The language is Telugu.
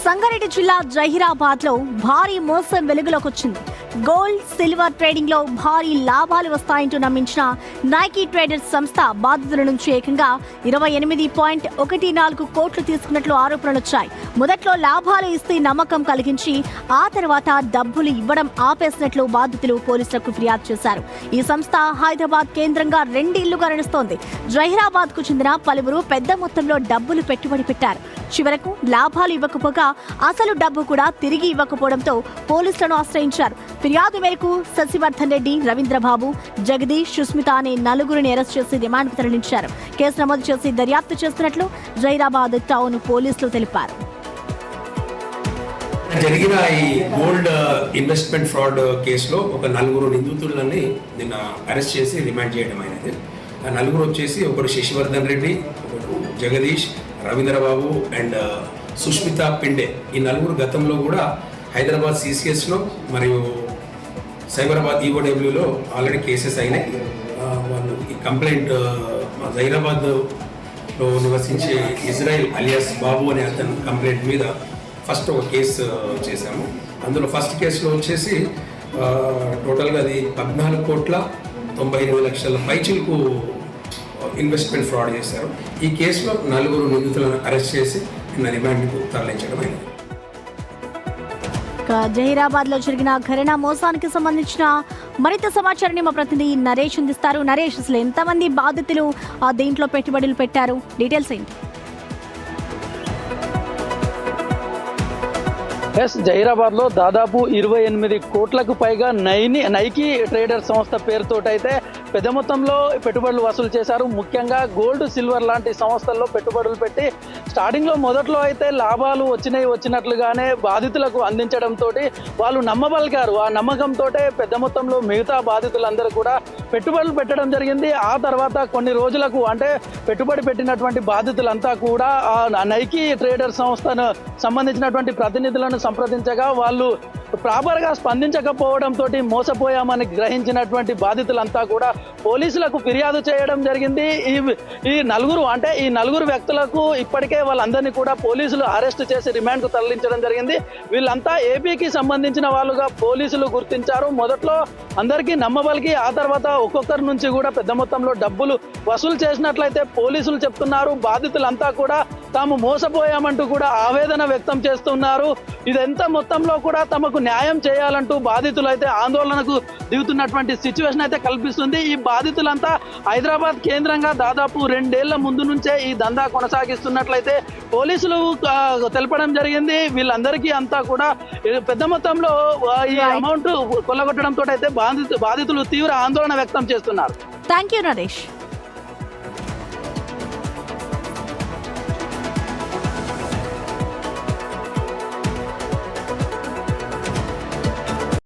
సంగారెడ్డి జిల్లా జహీరాబాద్ లో భారీ మోసం వెలుగులోకి వచ్చింది. గోల్డ్ సిల్వర్ ట్రేడింగ్ లో భారీ లాభాలు వస్తాయంటూ నమ్మించిన నైకీ ట్రేడర్స్ సంస్థ బాధితుల నుంచి ఏకంగా 28.14 కోట్లు తీసుకున్నట్లు ఆరోపణలు వచ్చాయి. మొదట్లో లాభాలు ఇస్తే నమ్మకం కలిగించి ఆ తర్వాత డబ్బులు ఇవ్వడం ఆపేసినట్లు బాధితులు పోలీసులకు ఫిర్యాదు చేశారు. ఈ సంస్థ హైదరాబాద్ కేంద్రంగా 2 ఇళ్లుగా నడుస్తోంది. జహీరాబాద్ కు చెందిన పలువురు పెద్ద మొత్తంలో డబ్బులు పెట్టుబడి పెట్టారు. చివరకు లాభాలు ఇవ్వకపోగా అసలు డబ్బు కూడా తిరిగి ఇవ్వకపోవడంతో పోలీసులను ఆశ్రయించారు. ఫిర్యాదు మేరకు శశివర్ధన్ రెడ్డి, రవీంద్రబాబు, జగదీష్, సుస్మిత అనే 4గురిని అరెస్ట్ చేసి రిమాండ్కు తరలించారు. కేసు నమోదు చేసి దర్యాప్తు చేస్తున్నట్లు జహీరాబాద్ టౌన్ పోలీసులు తెలిపారు. జరిగిన ఈ గోల్డ్ ఇన్వెస్ట్మెంట్ ఫ్రాడ్ కేసులో ఒక 4 నిందితులని నిన్న అరెస్ట్ చేసి రిమాండ్ చేయడం అయినది. ఆ 4 వచ్చేసి ఒకరు శశివర్ధన్ రెడ్డి, ఒకరు జగదీష్, రవీంద్రబాబు అండ్ సుష్మిత పిండే. ఈ 4 గతంలో కూడా హైదరాబాద్ సిసిఎస్లో మరియు సైబరాబాద్ ఈఓడబ్ల్యూలో ఆల్రెడీ కేసెస్ అయినాయి. వాళ్ళు ఈ కంప్లైంట్ జహీరాబాద్లో నివసించే ఇజ్రాయిల్ అలియాస్ బాబు అనే అతని కంప్లైంట్ మీద ఫస్ట్ ఒక కేసు చేశాము. అందులో ఫస్ట్ కేసులో వచ్చేసి టోటల్గా అది 14,98,00,000 పైచిలకు ఇన్వెస్ట్మెంట్ ఫ్రాడ్ చేశారు. ఈ కేసులో 4 నిందితులను అరెస్ట్ చేసి నిన్న రిమాండ్కు తరలించడం అయింది. జహీరాబాద్ లో జరిగిన ఘరానా మోసానికి సంబంధించిన మరింత సమాచారాన్ని మా ప్రతినిధి నరేష్ అందిస్తారు. నరేష్, అసలు ఎంతమంది బాధితులు దీంట్లో పెట్టుబడులు పెట్టారు? డీటెయిల్స్ ఏంటి? జహీరాబాద్ లో దాదాపు 28 కోట్లకు పైగా నైకీ ట్రేడర్ సంస్థ పేరుతోటైతే పెద్ద మొత్తంలో పెట్టుబడులు వసూలు చేశారు. ముఖ్యంగా గోల్డ్ సిల్వర్ లాంటి సంస్థల్లో పెట్టుబడులు పెట్టి స్టార్టింగ్ లో మొదట్లో అయితే లాభాలు వచ్చినట్లుగానే బాధితులకు అందించడంతో వాళ్ళు నమ్మబలిగారు. ఆ నమ్మకంతో పెద్ద మొత్తంలో మిగతా బాధితులందరూ కూడా పెట్టుబడులు పెట్టడం జరిగింది. ఆ తర్వాత కొన్ని రోజులకు అంటే పెట్టుబడి పెట్టినటువంటి బాధితులంతా కూడా ఆ నైకీ ట్రేడర్ సంస్థను సంబంధించినటువంటి ప్రతినిధులను సంప్రదించగా వాళ్ళు ప్రాపర్గా స్పందించకపోవడంతో మోసపోయామని గ్రహించినటువంటి బాధితులంతా కూడా పోలీసులకు ఫిర్యాదు చేయడం జరిగింది. ఈ 4 వ్యక్తులకు ఇప్పటికే వాళ్ళందరినీ కూడా పోలీసులు అరెస్ట్ చేసి రిమాండ్కు తరలించడం జరిగింది. వీళ్ళంతా ఏపీకి సంబంధించిన వాళ్ళుగా పోలీసులు గుర్తించారు. మొదట్లో అందరికీ నమ్మబలికి ఆ తర్వాత ఒక్కొక్కరి నుంచి కూడా పెద్ద మొత్తంలో డబ్బులు వసూలు చేసినట్లయితే పోలీసులు చెప్తున్నారు. బాధితులంతా కూడా తాము మోసపోయామంటూ కూడా ఆవేదన వ్యక్తం చేస్తున్నారు. ఇదెంత మొత్తంలో కూడా తమకు న్యాయం చేయాలంటూ బాధితులు అయితే ఆందోళనకు దిగుతున్నటువంటి సిచ్యువేషన్ అయితే కల్పిస్తుంది. ఈ బాధితులంతా హైదరాబాద్ కేంద్రంగా దాదాపు 2 ఏళ్ల ముందు నుంచే ఈ దందా కొనసాగిస్తున్నట్లయితే పోలీసులు తెలపడం జరిగింది. వీళ్ళందరికీ అంతా కూడా పెద్ద మొత్తంలో ఈ అమౌంట్ కొల్లగొట్టడంతో అయితే బాధితులు తీవ్ర ఆందోళన వ్యక్తం చేస్తున్నారు. Thank you Naresh.